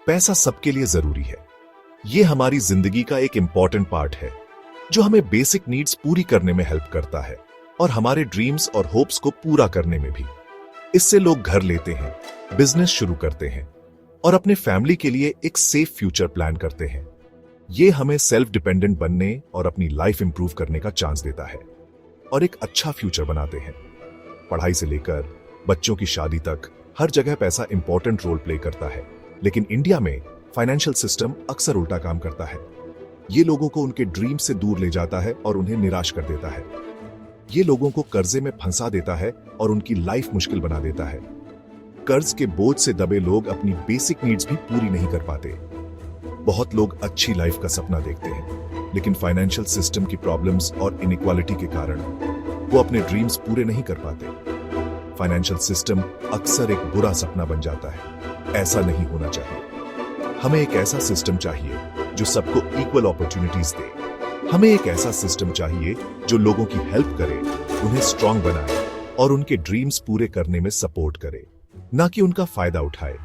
पैसा सबके लिए जरूरी है। ये हमारी जिंदगी का एक इंपॉर्टेंट पार्ट है जो हमें बेसिक नीड्स पूरी करने में हेल्प करता है और हमारे ड्रीम्स और होप्स को पूरा करने में भी। इससे लोग घर लेते हैं, बिजनेस शुरू करते हैं और अपने फैमिली के लिए एक सेफ फ्यूचर प्लान करते हैं। ये हमें सेल्फ डिपेंडेंट बनने और अपनी लाइफ इंप्रूव करने का चांस देता है और एक अच्छा फ्यूचर बनाते हैं। पढ़ाई से लेकर बच्चों की शादी तक हर जगह पैसा इंपॉर्टेंट रोल प्ले करता है, लेकिन इंडिया में फाइनेंशियल सिस्टम अक्सर उल्टा काम करता है। ये लोगों को उनके ड्रीम से दूर ले जाता है और उन्हें निराश कर देता है। ये लोगों को कर्जे में फंसा देता है और उनकी लाइफ मुश्किल बना देता है। कर्ज के बोझ से दबे लोग अपनी बेसिक नीड्स भी पूरी नहीं कर पाते। बहुत लोग अच्छी लाइफ का सपना देखते हैं, लेकिन फाइनेंशियल सिस्टम की प्रॉब्लम्स और इनइक्वालिटी के कारण वो अपने ड्रीम्स पूरे नहीं कर पाते। फाइनेंशियल सिस्टम अक्सर एक बुरा सपना बन जाता है। ऐसा नहीं होना चाहिए। हमें एक ऐसा सिस्टम चाहिए जो सबको इक्वल अपॉर्चुनिटीज दे। हमें एक ऐसा सिस्टम चाहिए जो लोगों की हेल्प करे, उन्हें स्ट्रांग बनाए और उनके ड्रीम्स पूरे करने में सपोर्ट करे, ना कि उनका फायदा उठाए।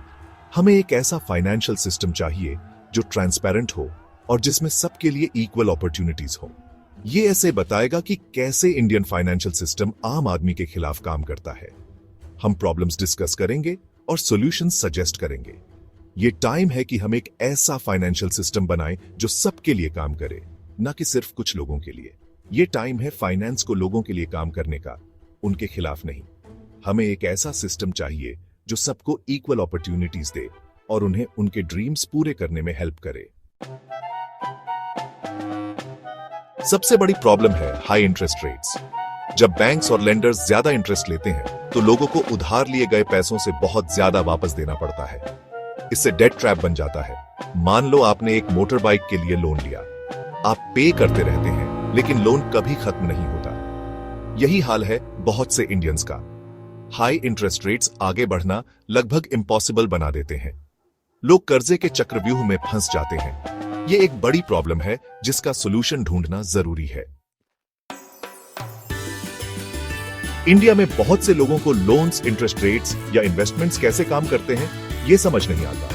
हमें एक ऐसा फाइनेंशियल सिस्टम चाहिए जो ट्रांसपेरेंट हो और जिसमें सबके लिए इक्वल अपॉर्चुनिटीज हो। ये ऐसे बताएगा कि कैसे इंडियन फाइनेंशियल सिस्टम आम आदमी के खिलाफ काम करता है। हम प्रॉब्लम्स डिस्कस करेंगे और सॉल्यूशंस सजेस्ट करेंगे। ये टाइम है कि हम एक ऐसा फाइनेंशियल सिस्टम बनाएं जो सबके लिए काम करे, ना कि सिर्फ कुछ लोगों के लिए। ये टाइम है फाइनेंस को लोगों के लिए काम करने का, उनके खिलाफ नहीं। हमें एक ऐसा सिस्टम चाहिए जो सबको इक्वल अपॉर्चुनिटीज दे और उन्हें उनके ड्रीम्स पूरे करने में हेल्प करे। सबसे बड़ी प्रॉब्लम है हाई इंटरेस्ट रेट्स। जब बैंक्स और लेंडर्स ज्यादा इंटरेस्ट लेते हैं तो लोगों को उधार लिए गए पैसों से बहुत ज्यादा वापस देना पड़ता है। इससे डेट ट्रैप बन जाता है। मान लो आपने एक मोटर बाइक के लिए लोन लिया। आप पे करते रहते हैं, लेकिन लोन कभी खत्म नहीं होता। यही हाल है बहुत से इंडियंस का। हाई इंटरेस्ट रेट्स आगे बढ़ना लगभग इम्पॉसिबल बना देते हैं। लोग कर्जे के चक्रव्यूह में फंस जाते हैं। ये एक बड़ी प्रॉब्लम है जिसका सॉल्यूशन ढूंढना जरूरी है। इंडिया में बहुत से लोगों को लोन्स, इंटरेस्ट रेट्स या इन्वेस्टमेंट्स कैसे काम करते हैं ये समझ नहीं आता।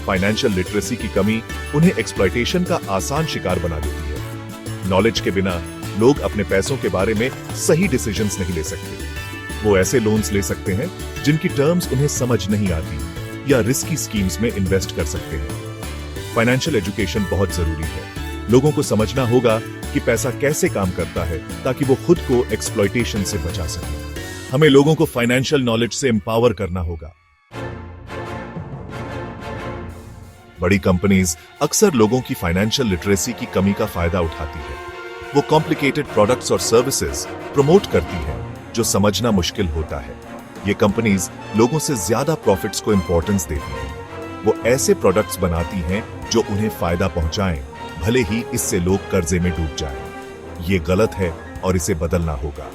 फाइनेंशियल लिटरेसी की कमी उन्हें एक्सप्लॉयटेशन का आसान शिकार बना देती है। नॉलेज के बिना लोग अपने पैसों के बारे में सही डिसीजंस नहीं ले सकते। वो ऐसे लोन्स ले सकते हैं जिनकी टर्म्स उन्हें समझ नहीं आती या रिस्की स्कीम्स में इन्वेस्ट कर सकते हैं। फाइनेंशियल एजुकेशन बहुत जरूरी है। लोगों को समझना होगा कि पैसा कैसे काम करता है ताकि वो खुद को एक्सप्लॉयटेशन से बचा सके। हमें लोगों को फाइनेंशियल नॉलेज से एम्पावर करना होगा। बड़ी कंपनीज अक्सर लोगों की फाइनेंशियल लिटरेसी की कमी का फायदा उठाती है। वो कॉम्प्लिकेटेड प्रोडक्ट्स और सर्विसेज प्रमोट करती हैं जो समझना मुश्किल होता है। ये कंपनीज लोगों से ज्यादा प्रॉफिट्स को इंपॉर्टेंस देती हैं। वो ऐसे प्रोडक्ट्स बनाती हैं जो उन्हें फायदा पहुंचाएं, भले ही इससे लोग कर्जे में डूब जाएं। ये गलत है और इसे बदलना होगा।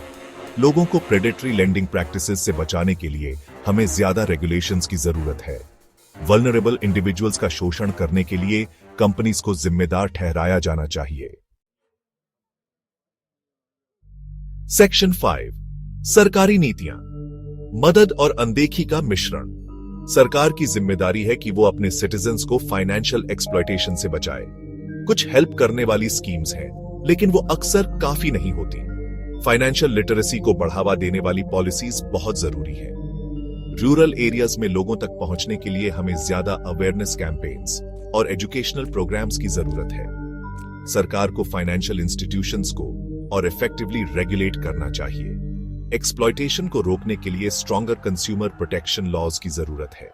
लोगों को प्रेडेटरी लेंडिंग प्रैक्टिसेस से बचाने के लिए हमें ज्यादा रेगुलेशंस की जरूरत है। वल्नरेबल इंडिविजुअल्स का शोषण करने के लिए कंपनीज को जिम्मेदार ठहराया जाना चाहिए। सेक्शन 5, सरकारी नीतियां, मदद और अनदेखी का मिश्रण। सरकार की जिम्मेदारी है कि वो अपने सिटीजन्स को फाइनेंशियल एक्सप्लॉयटेशन से बचाए। कुछ हेल्प करने वाली स्कीम्स हैं, लेकिन वो अक्सर काफी नहीं होती। फाइनेंशियल लिटरेसी को बढ़ावा देने वाली पॉलिसीज बहुत जरूरी है। रूरल एरियाज में लोगों तक पहुंचने के लिए हमें ज्यादा अवेयरनेस कैंपेन्स और एजुकेशनल प्रोग्राम्स की जरूरत है। सरकार को फाइनेंशियल इंस्टीट्यूशंस को और इफेक्टिवली रेगुलेट करना चाहिए। एक्सप्लॉयटेशन को रोकने के लिए स्ट्रॉन्गर कंज्यूमर प्रोटेक्शन लॉज की जरूरत है।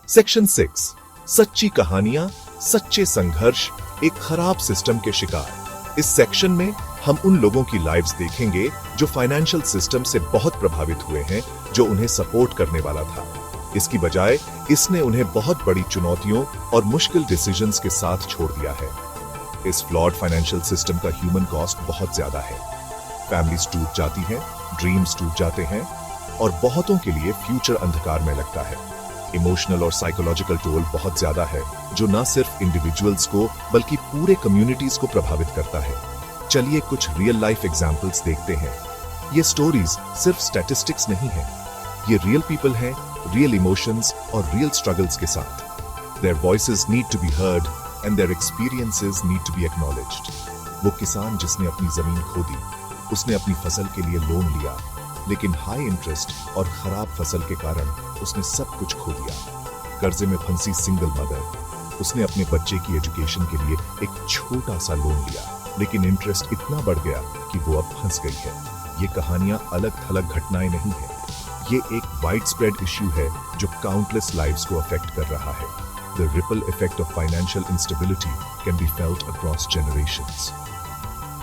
सेक्शन 6, सच्ची कहानियां, सच्चे संघर्ष, एक खराब सिस्टम के शिकार। इस सेक्शन में हम उन लोगों की लाइव्स देखेंगे जो फाइनेंशियल सिस्टम से बहुत प्रभावित हुए हैं, जो उन्हें सपोर्ट करने वाला था। इसकी बजाय इसने उन्हें बहुत बड़ी चुनौतियों और मुश्किल डिसीजंस के साथ छोड़ दिया है। इस फ्लॉड फाइनेंशियल सिस्टम का ह्यूमन कॉस्ट बहुत ज्यादा है। फैमिलीज टूट जाती हैं, ड्रीम्स टूट जाते हैं और बहुतों के लिए फ्यूचर अंधकार में लगता है। इमोशनल और साइकोलॉजिकल टोल बहुत ज्यादा है, जो न सिर्फ इंडिविजुअल्स को बल्कि पूरे कम्युनिटीज को प्रभावित करता है। चलिए कुछ रियल लाइफ एग्जाम्पल्स देखते हैं। ये स्टोरीज सिर्फ स्टैटिस्टिक्स नहीं है, ये रियल पीपल हैं, रियल इमोशंस और रियल स्ट्रगल्स के साथ। Their voices need to be heard and their experiences need to be acknowledged. वो किसान जिसने अपनी जमीन खो दी, उसने अपनी फसल के लिए लोन लिया, लेकिन हाई इंटरेस्ट और खराब फसल के कारण उसने सब कुछ खो दिया। कर्जे में फंसी सिंगल मदर, उसने अपने बच्चे की एजुकेशन के लिए एक छोटा सा लोन लिया, लेकिन इंटरेस्ट इतना बढ़ गया कि वो अब फंस गई है। ये कहानियां अलग थलग घटनाएं नहीं है, ये एक वाइड स्प्रेड इश्यू है जो काउंटलेस लाइव्स को अफेक्ट कर रहा है। The ripple effect of financial instability can be felt across generations.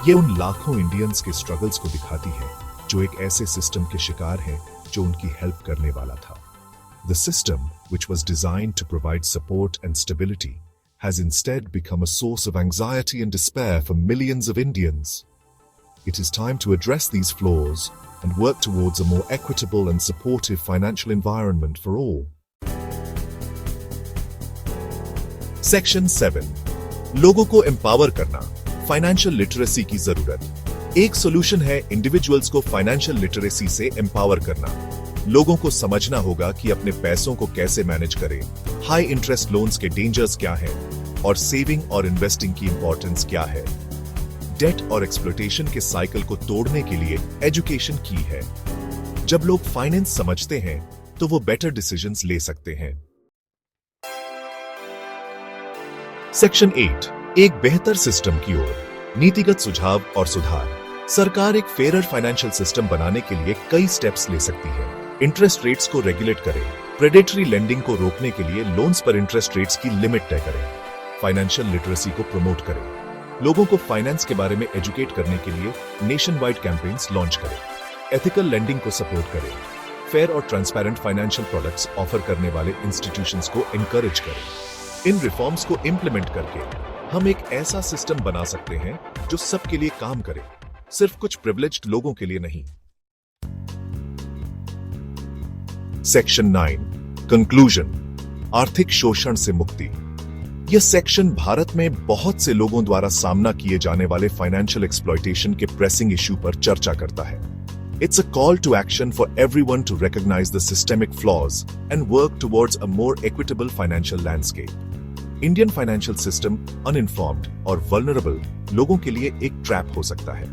ये उन लाखों इंडियंस के स्ट्रगल्स को दिखाती है जो एक ऐसे सिस्टम के शिकार हैं जो उनकी हेल्प करने वाला था। The system, which was designed to provide support and stability, has instead become a source of anxiety and despair for millions of Indians. It is time to address these flaws and work towards a more equitable and supportive financial environment for all. Section 7, लोगों को empower करना, financial literacy की जरूरत। एक solution है individuals को financial literacy से empower करना। लोगों को समझना होगा कि अपने पैसों को कैसे मैनेज करें, हाई इंटरेस्ट लोन्स के डेंजर्स क्या हैं और सेविंग और इन्वेस्टिंग की इंपॉर्टेंस क्या है। डेट और एक्सप्लॉयटेशन के साइकिल को तोड़ने के लिए एजुकेशन की है। जब लोग फाइनेंस समझते हैं तो वो बेटर डिसीजंस ले सकते हैं। सेक्शन 8, एक बेहतर सिस्टम की ओर, नीतिगत सुझाव और सुधार। सरकार एक फेयर फाइनेंशियल सिस्टम बनाने के लिए कई स्टेप्स ले सकती है। इंटरेस्ट रेट्स को रेगुलेट करें, प्रेडेटरी लेंडिंग को रोकने के लिए लोन्स पर इंटरेस्ट रेट्स की लिमिट तय करें, फाइनेंशियल लिटरेसी को प्रमोट करें, लोगों को फाइनेंस के बारे में एजुकेट करने के लिए नेशन वाइड कैंपेन्स लॉन्च करें, एथिकल लेंडिंग को सपोर्ट करें, फेयर और ट्रांसपेरेंट फाइनेंशियल प्रोडक्ट्स ऑफर करने वाले इंस्टीट्यूशंस को एनकरेज करें। इन रिफॉर्म्स को इंप्लीमेंट करके हम एक ऐसा सिस्टम बना सकते हैं जो सबके लिए काम करे, सिर्फ कुछ प्रिविलेज्ड लोगों के लिए नहीं। सेक्शन 9, कंक्लूजन, आर्थिक शोषण से मुक्ति। यह सेक्शन भारत में बहुत से लोगों द्वारा सामना किए जाने वाले फाइनेंशियल एक्सप्लॉयटेशन के प्रेसिंग इश्यू पर चर्चा करता है। It's a call to action for everyone to recognize the systemic flaws and work towards a more equitable financial landscape. Indian financial system, uninformed और vulnerable लोगों के लिए एक ट्रैप हो सकता है।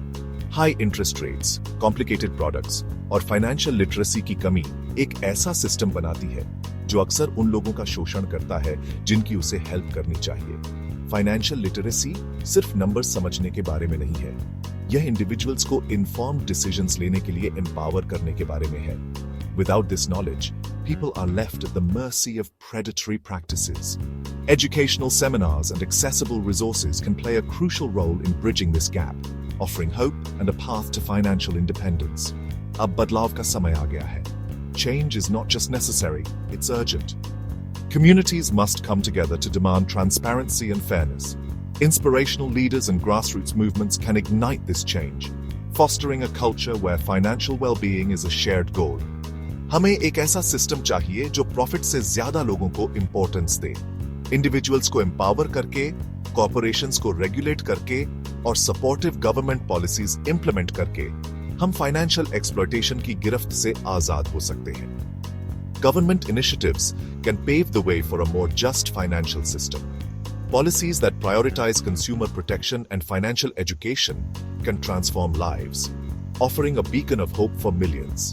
High interest rates, complicated products और financial literacy की कमी एक ऐसा सिस्टम बनाती है जो अक्सर उन लोगों का शोषण करता है जिनकी उसे हेल्प करनी चाहिए। फाइनेंशियल लिटरेसी सिर्फ नंबर्स समझने के बारे में नहीं है, यह इंडिविजुअल्स को इन्फॉर्म्ड डिसीजंस लेने के लिए एम्पावर करने के बारे में है। Without this knowledge, people are left at the mercy of predatory practices. Educational seminars and accessible resources can play a crucial role in bridging this gap, offering hope and a path to financial independence. अब बदलाव का समय आ गया है। Change is not just necessary, it's urgent. Communities must come together to demand transparency and fairness. Inspirational leaders and grassroots movements can ignite this change, fostering a culture where financial well-being is a shared goal. हमें एक ऐसा system चाहिए जो profit से ज्यादा लोगों को importance दे, individuals को एम्पावर करके, कॉर्पोरेशंस को रेगुलेट करके और सपोर्टिव गवर्नमेंट पॉलिसीज इंप्लीमेंट करके हम फाइनेंशियल एक्सप्लॉयटेशन की गिरफ्त से आजाद हो सकते हैं। Government initiatives can pave the way for a more just financial system. Policies that prioritize consumer protection and financial education can transform lives, offering a beacon of hope for millions.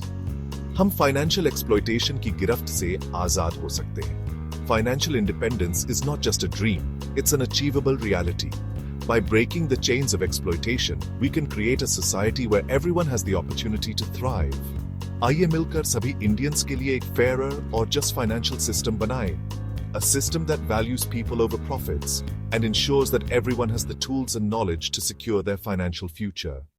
हम financial exploitation की गिरफ्त से आजाद हो सकते हैं। Financial independence is not just a dream, it's an achievable reality. By breaking the chains of exploitation, we can create a society where everyone has the opportunity to thrive. आइए मिलकर सभी Indians के लिए एक fairer और just financial system बनाएं, a system that values people over profits and ensures that everyone has the tools and knowledge to secure their financial future.